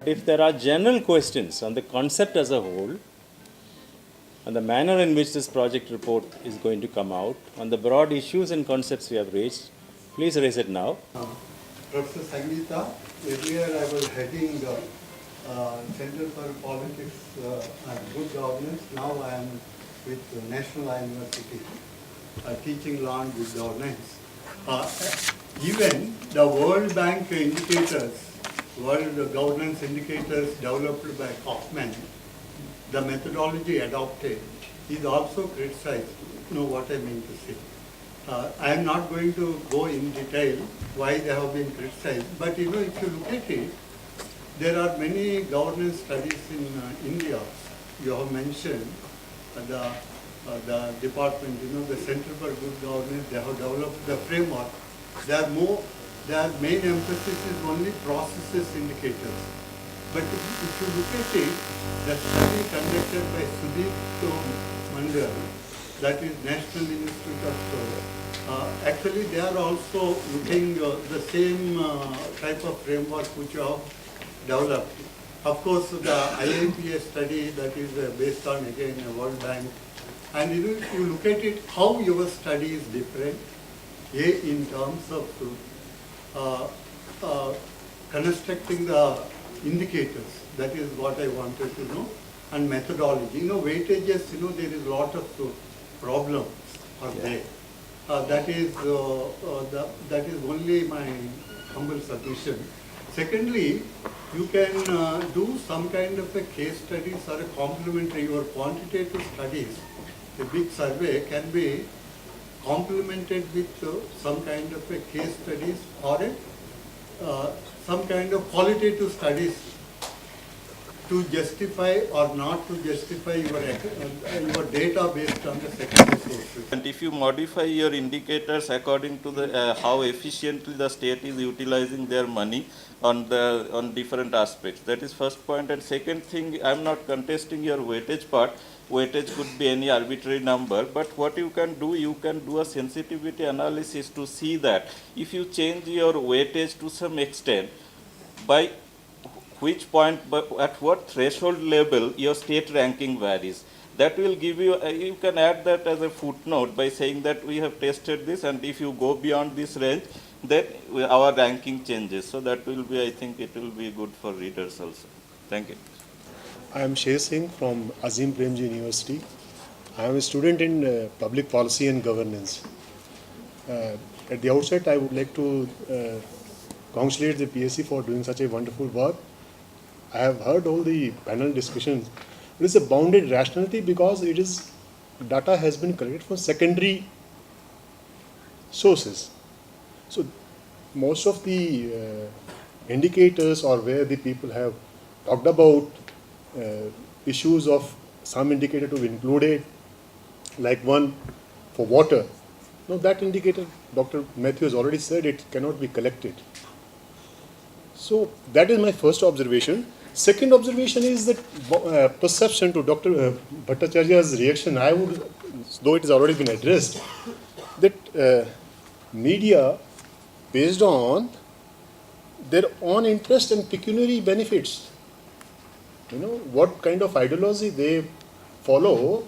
If there are general questions on the concept as a whole, on the manner in which this project report is going to come out, on the broad issues and concepts we have raised, please raise it now. Professor Sangeeta, earlier I was heading the Center for Politics and Good Governance. Now I am with the National Law University, teaching law and good governance. Even the World Bank indicators, World Governance indicators developed by Kaufman, the methodology adopted is also criticized. You know what I mean to say. I am not going to go in detail why they have been criticized, but if you look at it, there are many governance studies in India. You have mentioned the department, the Center for Good Governance, they have developed the framework. Their main emphasis is only processes indicators. But if you look at it, the study conducted by Sudipto Mandal, that is National Institute of actually they are also looking the same type of framework which you have developed. Of course, the IIPA study that is based on again a World Bank. And if you look at it, how your study is different, in terms of constructing the indicators, that is what I wanted to know, and methodology. Weightages, there is a lot of problems are there. That is only my humble submission. Secondly, you can do some kind of a case studies or a complementary, your quantitative studies. A big survey can be complemented with some kind of a case studies or some kind of qualitative studies to justify or not to justify your data based on the secondary sources. And if you modify your indicators according to the how efficiently the state is utilizing their money on different aspects, that is first point. And second thing, I am not contesting your weightage part. Weightage could be any arbitrary number, but what you can do a sensitivity analysis to see that if you change your weightage to some extent, by which point, at what threshold level your state ranking varies. That will give you, you can add that as a footnote by saying that we have tested this, and if you go beyond this range, then our ranking changes. So that will be, I think it will be good for readers also. Thank you. I am Shay Singh from Azim Premji University. I am a student in public policy and governance. At the outset, I would like to congratulate the PSC for doing such a wonderful work. I have heard all the panel discussions. It is a bounded rationality because it is data has been collected from secondary sources. So most of the indicators or where the people have talked about issues of some indicator to be included, like one for water. No, that indicator, Dr. Matthew has already said, it cannot be collected. So that is my first observation. Second observation is that perception to Dr. Bhattacharya's reaction, I would, though it has already been addressed, that media, based on their own interest and pecuniary benefits, what kind of ideology they follow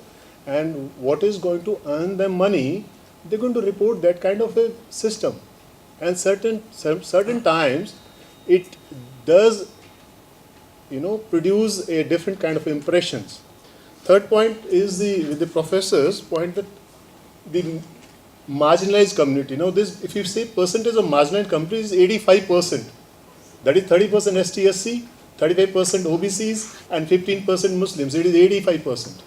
and what is going to earn them money, they're going to report that kind of a system. And certain times it does produce a different kind of impressions. Third point is the professor's point that the marginalized community. This, if you say percentage of marginalized communities, 85%. That is 30% ST/SC, 35% OBCs, and 15% Muslims. It is 85%.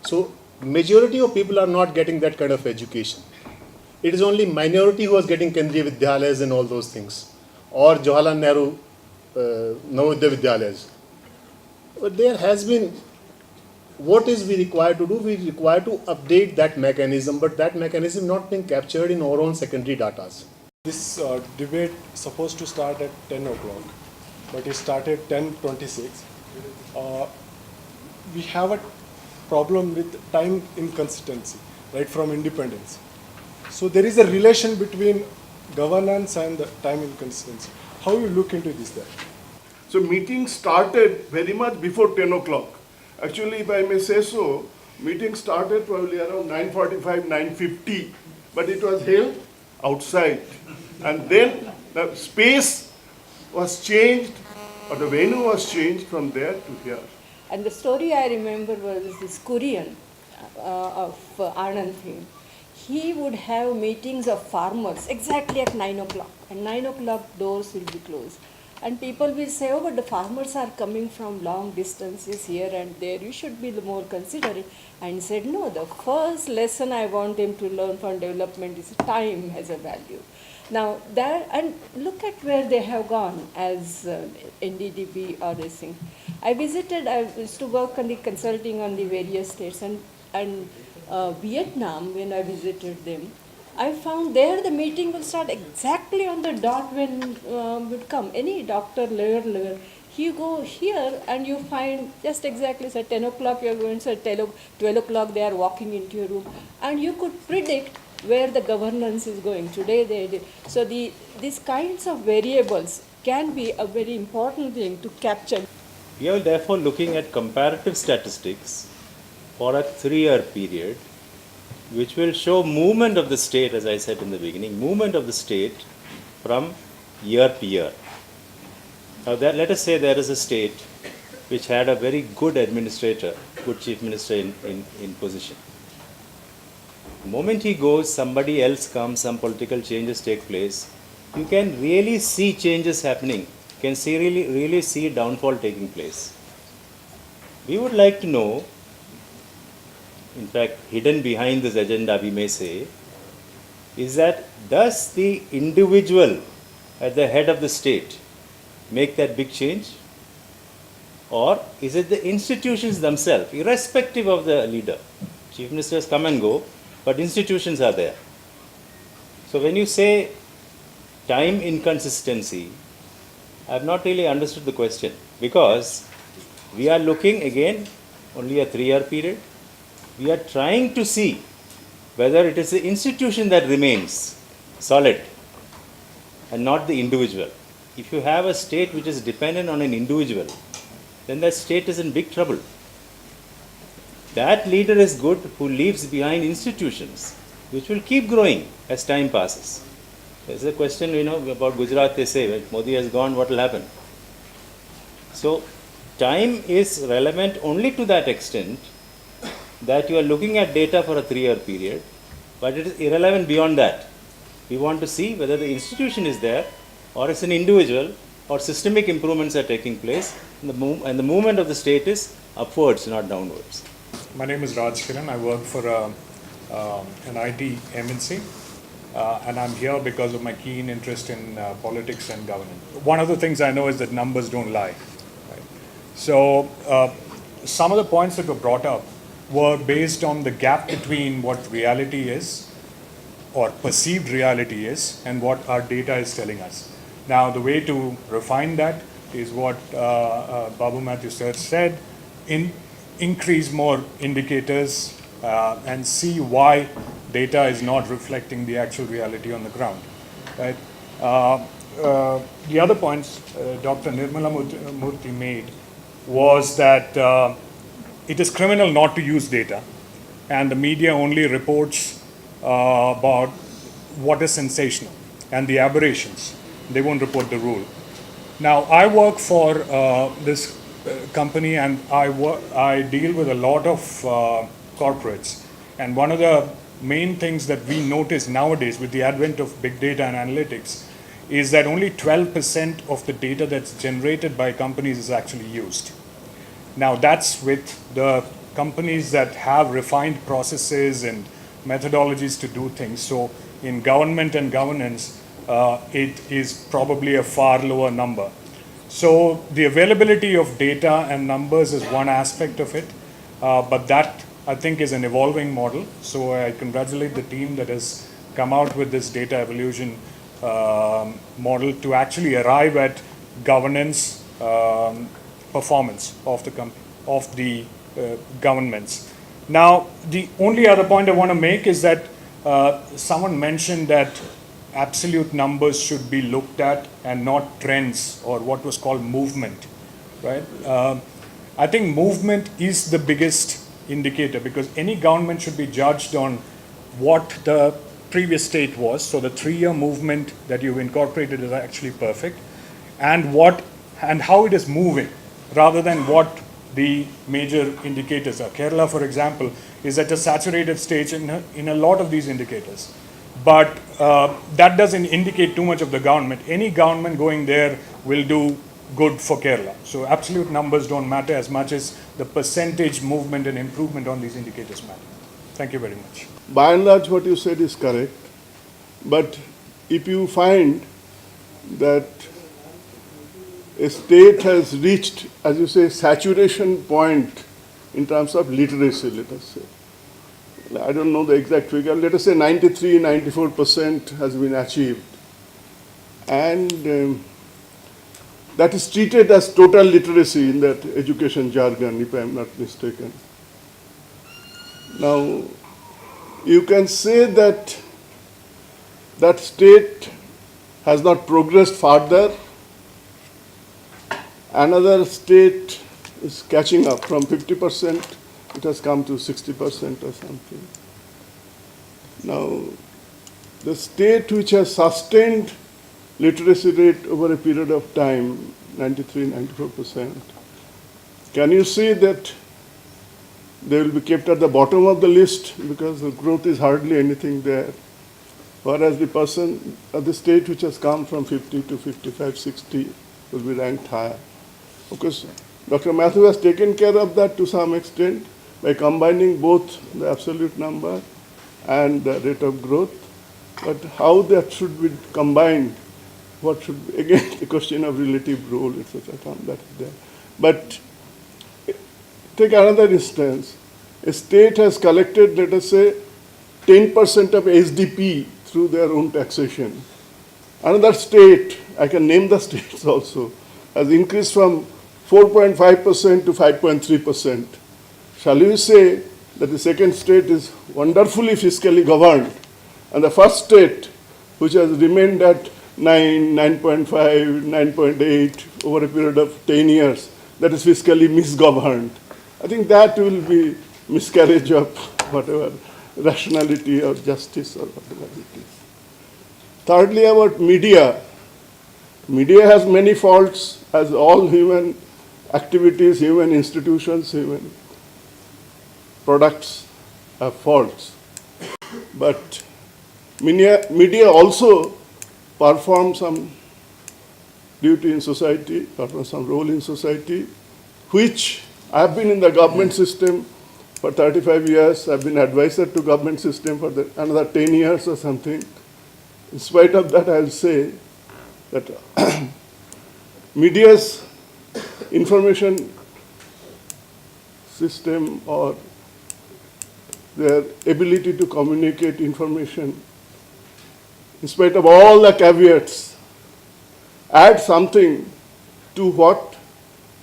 So majority of people are not getting that kind of education. It is only minority who is getting Kendriya Vidyalayas and all those things, or Jawaharlal Nehru Navodaya Vidyalayas. But there has been, what is we required to do? We require to update that mechanism, but that mechanism not being captured in our own secondary data. This debate is supposed to start at 10 o'clock, but it started 10:26. We have a problem with time inconsistency, right from independence. So there is a relation between governance and the time inconsistency. How you look into this there? So meeting started very much before 10 o'clock. Actually, if I may say so, meeting started probably around 9:45, 9:50, but it was held outside. And then the space was changed, or the venue was changed from there to here. And the story I remember was this Korean of Anand thing. He would have meetings of farmers exactly at 9 o'clock. And 9 o'clock doors will be closed. And people will say, oh, but the farmers are coming from long distances here and there. You should be more considerate. And he said, no, the first lesson I want them to learn from development is time has a value. Now, that, and look at where they have gone as NDDB or this thing. I used to work on the consulting on the various states, and Vietnam, when I visited them, I found there the meeting will start exactly on the dot when would come. Any doctor, lawyer, you go here and you find just exactly, say 10 o'clock you are going, say 12 o'clock they are walking into your room. And you could predict where the governance is going. Today they did. So these kinds of variables can be a very important thing to capture. We are therefore looking at comparative statistics for a 3-year period, which will show movement of the state, as I said in the beginning, movement of the state from year to year. Now let us say there is a state which had a very good administrator, good chief minister in position. The moment he goes, somebody else comes, some political changes take place, you can really see changes happening, can see really see downfall taking place. We would like to know, in fact, hidden behind this agenda, we may say, is that does the individual at the head of the state make that big change? Or is it the institutions themselves, irrespective of the leader? Chief ministers come and go, but institutions are there. So when you say time inconsistency, I have not really understood the question, because we are looking again only a 3-year period. We are trying to see whether it is the institution that remains solid and not the individual. If you have a state which is dependent on an individual, then that state is in big trouble. That leader is good who leaves behind institutions which will keep growing as time passes. There's a question, about Gujarat, they say, when Modi has gone, what will happen? So, time is relevant only to that extent that you are looking at data for a 3-year period, but it is irrelevant beyond that. We want to see whether the institution is there, or it's an individual, or systemic improvements are taking place, and the movement of the state is upwards, not downwards. My name is Raj Kiran. I work for an IT MNC, and I'm here because of my keen interest in politics and governance. One of the things I know is that numbers don't lie. Right? So some of the points that were brought up were based on the gap between what reality is, or perceived reality is, and what our data is telling us. Now, the way to refine that is what Babu Matthew Sir said, increase more indicators and see why data is not reflecting the actual reality on the ground. Right? The other points Dr. Nirmala Murthy made was that it is criminal not to use data, and the media only reports about what is sensational and the aberrations. They won't report the rule. Now, I work for this company, and I deal with a lot of corporates. And one of the main things that we notice nowadays with the advent of big data and analytics is that only 12% of the data that's generated by companies is actually used. Now, that's with the companies that have refined processes and methodologies to do things. So in government and governance, it is probably a far lower number. So the availability of data and numbers is one aspect of it, but that I think is an evolving model. So I congratulate the team that has come out with this data evolution model to actually arrive at governance performance of the governments. Now, the only other point I want to make is that someone mentioned that absolute numbers should be looked at and not trends or what was called movement, right? I think movement is the biggest indicator because any government should be judged on what the previous state was. So the 3-year movement that you've incorporated is actually perfect, and how it is moving, rather than what the major indicators are. Kerala, for example, is at a saturated stage in a lot of these indicators. But that doesn't indicate too much of the government. Any government going there will do good for Kerala. So absolute numbers don't matter as much as the percentage movement and improvement on these indicators matter. Thank you very much. By and large, what you said is correct. But if you find that a state has reached, as you say, saturation point in terms of literacy, let us say. I don't know the exact figure. Let us say 93, 94% has been achieved. And that is treated as total literacy in that education jargon, if I am not mistaken. Now, you can say that that state has not progressed further. Another state is catching up. From 50%, it has come to 60% or something. Now, the state which has sustained literacy rate over a period of time, 93, 94%, can you say that they will be kept at the bottom of the list because the growth is hardly anything there? Whereas the person at the state which has come from 50 to 55, 60 will be ranked higher. Of course, Dr. Mathew has taken care of that to some extent by combining both the absolute number and the rate of growth. But how that should be combined, what should be, again, the question of relative role, etc. That is there. But take another instance. A state has collected, let us say, 10% of SDP through their own taxation. Another state, I can name the states also, has increased from 4.5% to 5.3%. Shall we say that the second state is wonderfully fiscally governed, and the first state, which has remained at 9, 9.5, 9.8 over a period of 10 years, that is fiscally misgoverned? I think that will be miscarriage of whatever rationality or justice or whatever it is. Thirdly, about media. Media has many faults, as all human activities, human institutions, human products have faults. But media also perform some duty in society, perform some role in society, which I have been in the government system for 35 years. I've been advisor to government system for another 10 years or something. In spite of that, I'll say that media's information system or their ability to communicate information, in spite of all the caveats, add something to what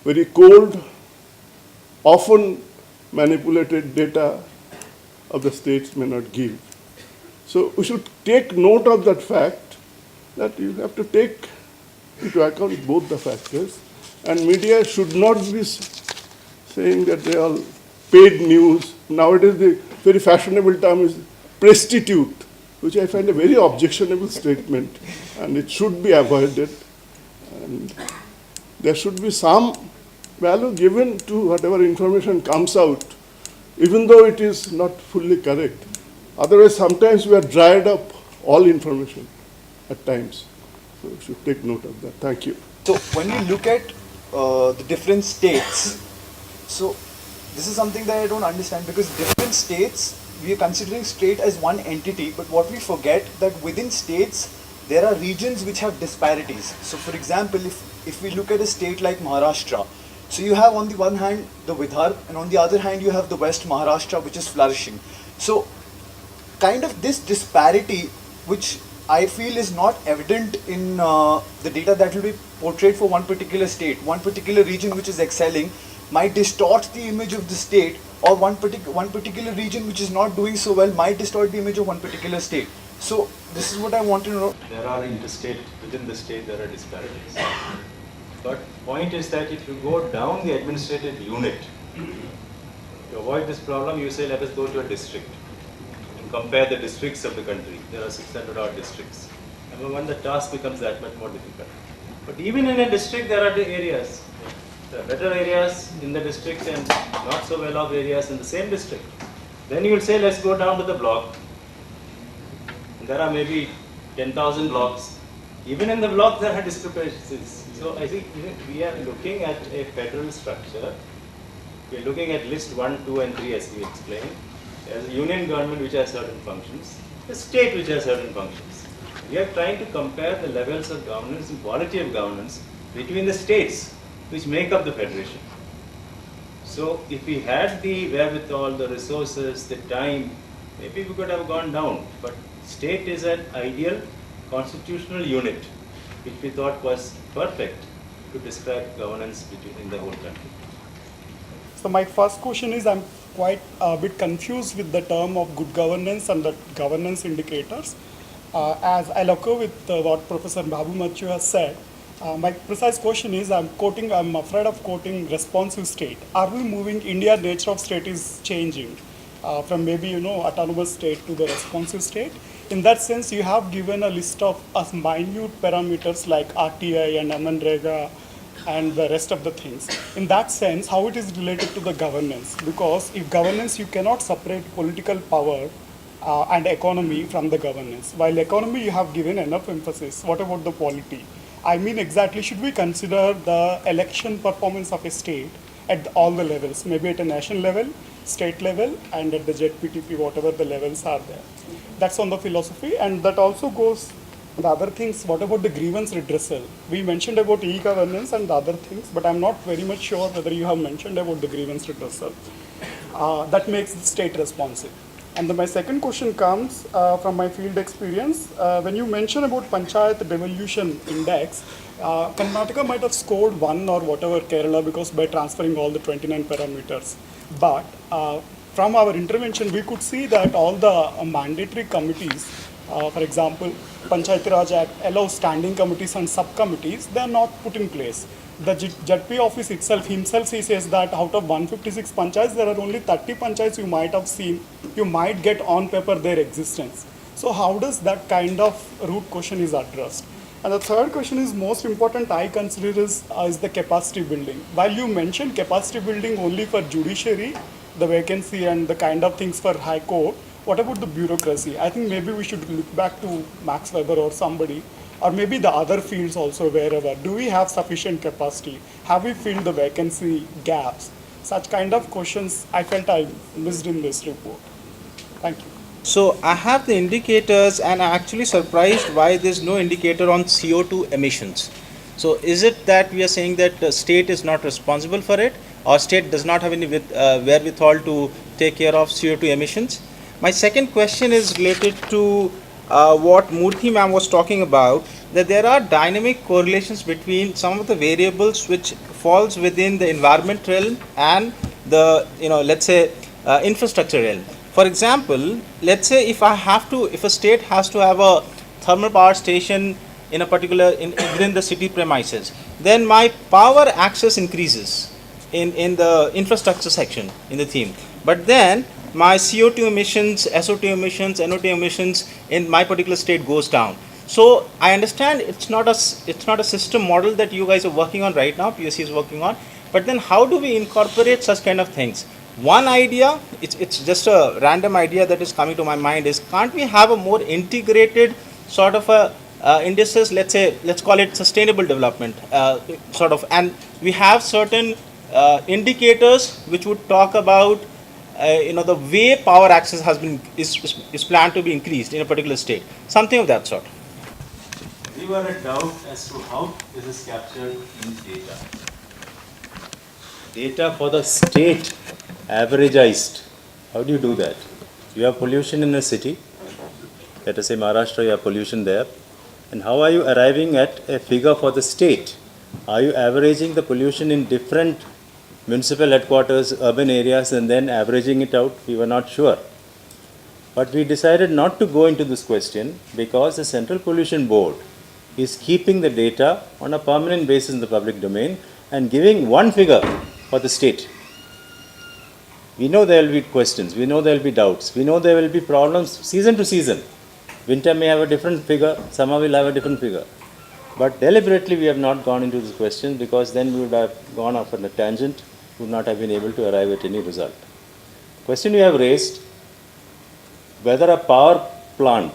very cold, often manipulated data of the states may not give. So we should take note of that fact, that you have to take into account both the factors, and media should not be saying that they are paid news. Nowadays the very fashionable term is prostitute, which I find a very objectionable statement, and it should be avoided. And there should be some value given to whatever information comes out, even though it is not fully correct. Otherwise, sometimes we are dried up all information at times. So we should take note of that. Thank you. So when we look at the different states, so this is something that I don't understand, because different states, we are considering state as one entity, but what we forget that within states, there are regions which have disparities. So for example, if we look at a state like Maharashtra, so you have on the one hand the Vidarbha, and on the other hand you have the West Maharashtra, which is flourishing. So kind of this disparity, which I feel is not evident in the data that will be portrayed for one particular state, one particular region which is excelling, might distort the image of the state, or one particular region which is not doing so well might distort the image of one particular state. So this is what I want to know. There are interstate, within the state there are disparities. But point is that if you go down the administrative unit, to avoid this problem, you say let us go to a district and compare the districts of the country. There are 600 odd districts. And when the task becomes that much more difficult. But even in a district there are the areas. There are better areas in the district and not so well off areas in the same district. Then you will say let's go down to the block. There are maybe 10,000 blocks. Even in the block there are discrepancies. So I think we are looking at a federal structure. We are looking at list 1, 2 and 3 as we explained. There's a union government which has certain functions, a state which has certain functions. We are trying to compare the levels of governance and quality of governance between the states which make up the federation. So if we had the wherewithal, the resources, the time, maybe we could have gone down. But state is an ideal constitutional unit which we thought was perfect to describe governance in the whole country. So my first question is, I'm quite a bit confused with the term of good governance and the governance indicators. As I'll echo with what Professor Babu Machu has said, my precise question is, I'm afraid of quoting responsive state. Are we moving, India nature of state is changing from maybe, autonomous state to the responsive state? In that sense, you have given a list of minute parameters like RTI and MNREGA and the rest of the things. In that sense, how it is related to the governance? Because if governance, you cannot separate political power and economy from the governance. While economy, you have given enough emphasis. What about the polity? I mean, exactly, should we consider the election performance of a state at all the levels, maybe at a national level, state level, and at the ZPTP, whatever the levels are there? That's on the philosophy, and that also goes the other things. What about the grievance redressal? We mentioned about e-governance and the other things, but I'm not very much sure whether you have mentioned about the grievance redressal. That makes the state responsive. And then my second question comes from my field experience. When you mention about Panchayat Devolution Index, Karnataka might have scored 1 or whatever Kerala because by transferring all the 29 parameters. But from our intervention, we could see that all the mandatory committees, for example, Panchayati Raj Act allows standing committees and subcommittees, they are not put in place. The JP office himself, he says that out of 156 panchayats, there are only 30 panchayats you might have seen, you might get on paper their existence. So how does that kind of root question is addressed? And the third question is most important, I consider is the capacity building. While you mentioned capacity building only for judiciary, the vacancy and the kind of things for High Court, what about the bureaucracy? I think maybe we should look back to Max Weber or somebody, or maybe the other fields also wherever. Do we have sufficient capacity? Have we filled the vacancy gaps? Such kind of questions I felt I missed in this report. Thank you. So I have the indicators, and I'm actually surprised why there's no indicator on CO2 emissions. So is it that we are saying that the state is not responsible for it, or state does not have any wherewithal to take care of CO2 emissions? My second question is related to what Murthy ma'am was talking about, that there are dynamic correlations between some of the variables which falls within the environment realm and the, let's say, infrastructure realm. For example, let's say if a state has to have a thermal power station in a particular, within the city premises, then my power access increases in the infrastructure section in the theme. But then my CO2 emissions, SO2 emissions, NO2 emissions in my particular state goes down. So I understand it's not a system model that you guys are working on right now, PSC is working on, but then how do we incorporate such kind of things? One idea, it's just a random idea that is coming to my mind, is can't we have a more integrated sort of a indices, let's call it sustainable development sort of, and we have certain indicators which would talk about the way power access is planned to be increased in a particular state, something of that sort. We were in doubt as to how this is captured in data. Data for the state, averagized. How do you do that? You have pollution in a city. Let us say Maharashtra, you have pollution there. And how are you arriving at a figure for the state? Are you averaging the pollution in different municipal headquarters, urban areas, and then averaging it out? We were not sure. But we decided not to go into this question because the Central Pollution Board is keeping the data on a permanent basis in the public domain and giving one figure for the state. We know there will be questions, we know there will be doubts, we know there will be problems season to season. Winter may have a different figure, summer will have a different figure. But deliberately we have not gone into this question because then we would have gone off on a tangent, would not have been able to arrive at any result. Question you have raised, whether a power plant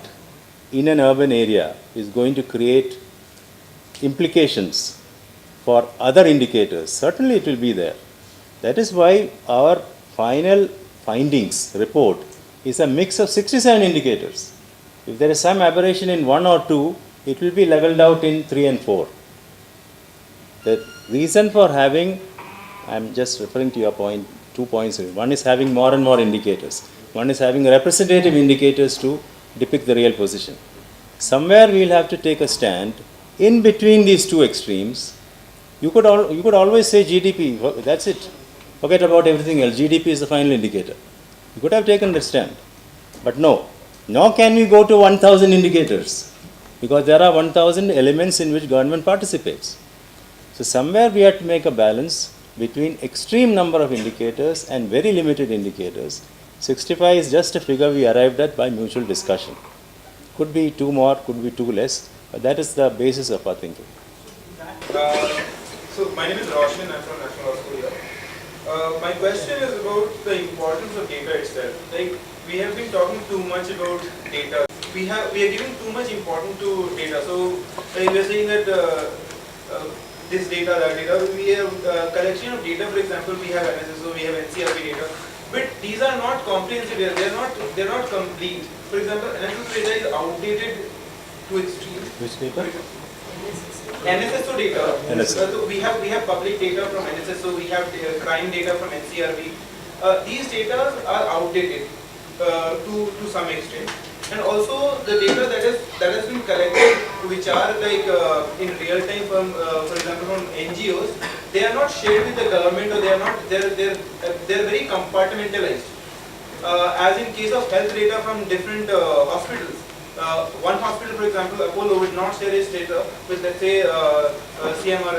in an urban area is going to create implications for other indicators, certainly it will be there. That is why our final findings report is a mix of 67 indicators. If there is some aberration in one or two, it will be leveled out in 3 and 4. The reason for having, I am just referring to your point, 2 points. One is having more and more indicators. One is having representative indicators to depict the real position. Somewhere we will have to take a stand in between these two extremes. You could always say GDP, that's it. Forget about everything else. GDP is the final indicator. You could have taken that stand. But no. Nor can we go to 1,000 indicators because there are 1,000 elements in which government participates. So somewhere we have to make a balance between extreme number of indicators and very limited indicators. 65 is just a figure we arrived at by mutual discussion. Could be 2 more, could be 2 less, but that is the basis of our thinking. So my name is Roshan, I'm from National Law School here. My question is about the importance of data itself. Like, we have been talking too much about data. We are giving too much importance to data. So we are saying that this data, that data. We have collection of data. For example, we have NSSO, we have NCRB data. But these are not comprehensive data. They're not complete. For example, NSSO data is outdated to extreme. Which data? NSSO data. So we have public data from NSSO. We have crime data from NCRB. These data are outdated to some extent, and also the data that has been collected, which are like in real time from, for example, from NGOs, they are not shared with the government, or they're very compartmentalized. As in case of health data from different hospitals. One hospital, for example, Apollo, would not share its data with, let's say, MFMI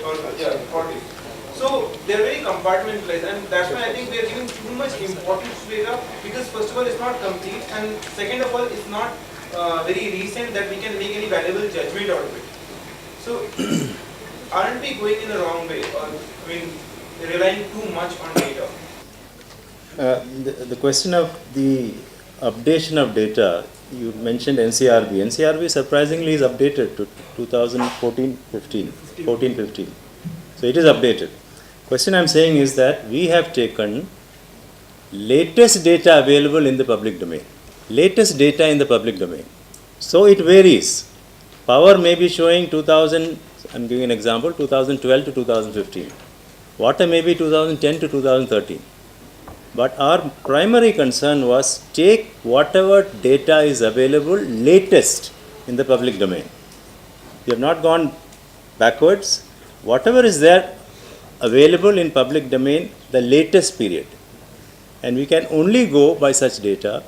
or Fortis. So they're very compartmentalized, and that's why I think we are giving too much importance to data, because first of all it's not complete, and second of all it's not very recent that we can make any valuable judgment out of it. So aren't we going in the wrong way, or relying too much on data? The question of the updation of data, you mentioned NCRB. NCRB surprisingly is updated to 2014-15. So it is updated. Question I am saying is that we have taken latest data available in the public domain. Latest data in the public domain. So it varies. Power may be showing 2000, I am giving an example, 2012 to 2015. Water may be 2010 to 2013. But our primary concern was take whatever data is available latest in the public domain. We have not gone backwards. Whatever is there available in public domain, the latest period. And we can only go by such data.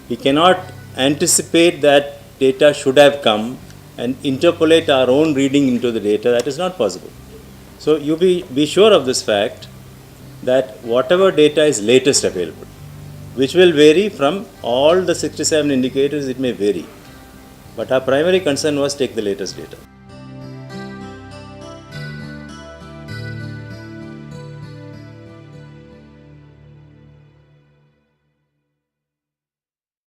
We cannot anticipate that data should have come and interpolate our own reading into the data. That is not possible. So you be sure of this fact, that whatever data is latest available, which will vary from all the 67 indicators, it may vary. But our primary concern was take the latest data.